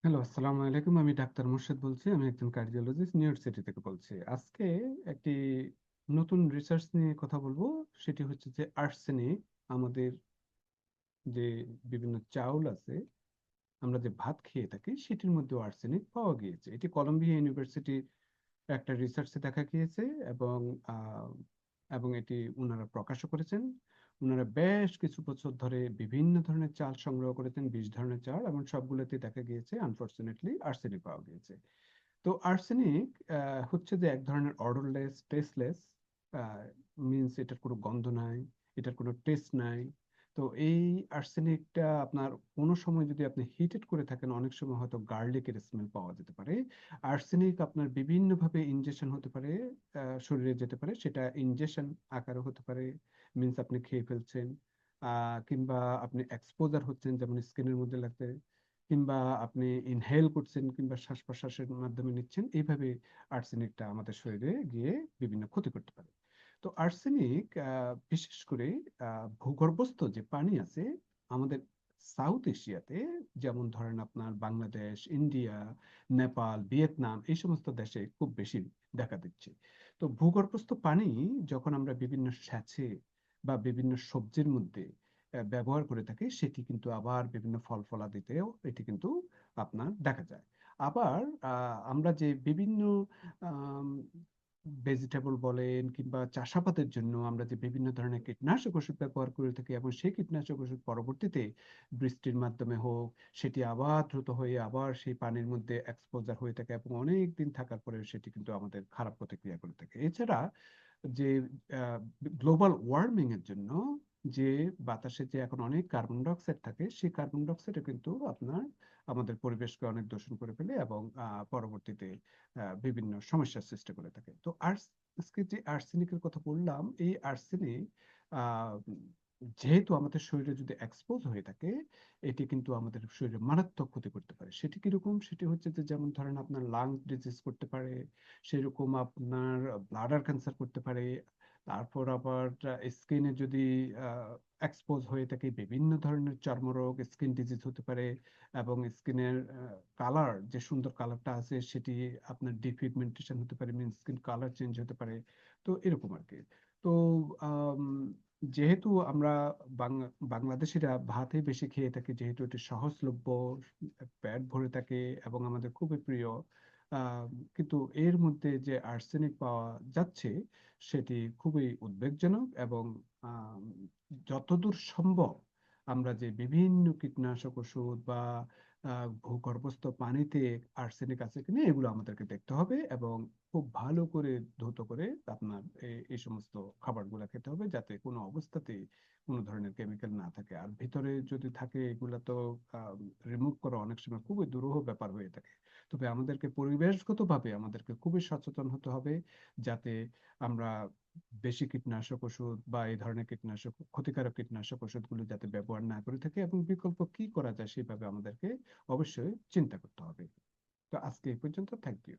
Hello, আসসালামু আলাইকুম। আমি ডাক্তার মোর্শেদ বলছি। আমি একজন কার্ডিওলজিস্ট নিউ ইয়র্ক সিটি থেকে বলছি। আজকে একটি নতুন রিসার্চ নিয়ে কথা বলবো। সেটি হচ্ছে যে আর্সেনিক আমাদের যে বিভিন্ন চাউল আছে, আমরা যে ভাত খেয়ে থাকি সেটির মধ্যেও আর্সেনিক পাওয়া গিয়েছে। এটি কলম্বিয়া ইউনিভার্সিটির একটা রিসার্চে দেখা গিয়েছে এবং আহ, এবং এটি উনারা প্রকাশও করেছেন। উনারা বেশ কিছু বছর ধরে বিভিন্ন ধরনের চাল সংগ্রহ করেছেন, 20 ধরনের চাল, এবং সবগুলোতে দেখা গিয়েছে আনফরচুনেটলি আর্সেনিক পাওয়া গিয়েছে। তো আর্সেনিক হচ্ছে যে এক ধরনের অর্ডারলেস, টেস্টলেস, মিনস এটার কোনো গন্ধ নাই, এটার কোনো টেস্ট নাই। তো এই আর্সেনিকটা আপনার কোনো সময় যদি আপনি হিটেড করে থাকেন, অনেক সময় হয়তো গার্লিকের স্মেল পাওয়া যেতে পারে। আর্সেনিক আপনার বিভিন্নভাবে ইনজেকশন হতে পারে, শরীরে যেতে পারে। সেটা ইনজেকশন আকারে হতে পারে, মিনস আপনি খেয়ে ফেলছেন, কিংবা আপনি এক্সপোজার হচ্ছেন, যেমন স্কিনের মধ্যে লাগতে, কিংবা আপনি ইনহেল করছেন, কিংবা শ্বাস প্রশ্বাসের মাধ্যমে নিচ্ছেন। এইভাবে আর্সেনিকটা আমাদের শরীরে গিয়ে বিভিন্ন ক্ষতি করতে পারে। তো আর্সেনিক বিশেষ করে ভূগর্ভস্থ যে পানি আছে আমাদের সাউথ এশিয়াতে, যেমন ধরেন আপনার বাংলাদেশ, ইন্ডিয়া, নেপাল, ভিয়েতনাম, এই সমস্ত দেশে খুব বেশি দেখা দিচ্ছে। তো ভূগর্ভস্থ পানি যখন আমরা বিভিন্ন সেচে বা বিভিন্ন সবজির মধ্যে ব্যবহার করে থাকি, সেটি কিন্তু আবার বিভিন্ন ফল ফলাদিতেও এটি কিন্তু আপনার দেখা যায়। আবার আমরা যে বিভিন্ন ভেজিটেবল বলেন কিংবা চাষাবাদের জন্য আমরা যে বিভিন্ন ধরনের কীটনাশক ওষুধ ব্যবহার করে থাকি, এবং সেই কীটনাশক ওষুধ পরবর্তীতে বৃষ্টির মাধ্যমে হোক, সেটি আবার দ্রুত হয়ে আবার সেই পানির মধ্যে এক্সপোজার হয়ে থাকে, এবং অনেক দিন থাকার পরে সেটি কিন্তু আমাদের খারাপ প্রতিক্রিয়া করে থাকে। এছাড়া যে গ্লোবাল ওয়ার্মিং এর জন্য যে বাতাসে যে এখন অনেক কার্বন ডাই অক্সাইড থাকে, সেই কার্বন ডাই অক্সাইডও কিন্তু আপনার আমাদের পরিবেশকে অনেক দূষণ করে ফেলে, এবং পরবর্তীতে বিভিন্ন সমস্যার সৃষ্টি করে থাকে। তো আজকে যে আর্সেনিকের কথা বললাম, এই আর্সেনিক আহ, যেহেতু আমাদের শরীরে যদি এক্সপোজ হয়ে থাকে, এটি কিন্তু আমাদের শরীরে মারাত্মক ক্ষতি করতে পারে। সেটি কিরকম? সেটি হচ্ছে যে যেমন ধরেন আপনার লাং ডিজিজ করতে পারে, সেরকম আপনার ব্লাডার ক্যান্সার করতে পারে। তারপর আবার স্কিনে যদি এক্সপোজ হয়ে থাকে, বিভিন্ন ধরনের চর্মরোগ, স্কিন ডিজিজ হতে পারে, এবং স্কিনের কালার, যে সুন্দর কালারটা আছে সেটি আপনার ডিপিগমেন্টেশন হতে পারে, মিন স্কিন কালার চেঞ্জ হতে পারে। তো এরকম আর কি। তো আম, যেহেতু আমরা বাংলাদেশিরা ভাতই বেশি খেয়ে থাকি, যেহেতু এটি সহজলভ্য, পেট ভরে থাকে এবং আমাদের খুবই প্রিয়, আহ, কিন্তু এর মধ্যে যে আর্সেনিক পাওয়া যাচ্ছে সেটি খুবই উদ্বেগজনক। এবং আম, যতদূর সম্ভব আমরা যে বিভিন্ন কীটনাশক ওষুধ বা ভূগর্ভস্থ পানিতে আর্সেনিক আছে কিনা এগুলো আমাদেরকে দেখতে হবে, এবং খুব ভালো করে ধৌত করে আপনার এই সমস্ত খাবারগুলো খেতে হবে, যাতে কোনো অবস্থাতেই কোনো ধরনের কেমিক্যাল না থাকে। আর ভিতরে যদি থাকে এগুলো তো রিমুভ করা অনেক সময় খুবই দুরূহ ব্যাপার হয়ে থাকে। তবে আমাদেরকে পরিবেশগতভাবে আমাদেরকে খুবই সচেতন হতে হবে, যাতে আমরা বেশি কীটনাশক ওষুধ বা এই ধরনের কীটনাশক, ক্ষতিকারক কীটনাশক ওষুধগুলো যাতে ব্যবহার না করে থাকে, এবং বিকল্প কি করা যায় সেভাবে আমাদেরকে অবশ্যই চিন্তা করতে হবে। তো আজকে এই পর্যন্ত, থ্যাংক ইউ।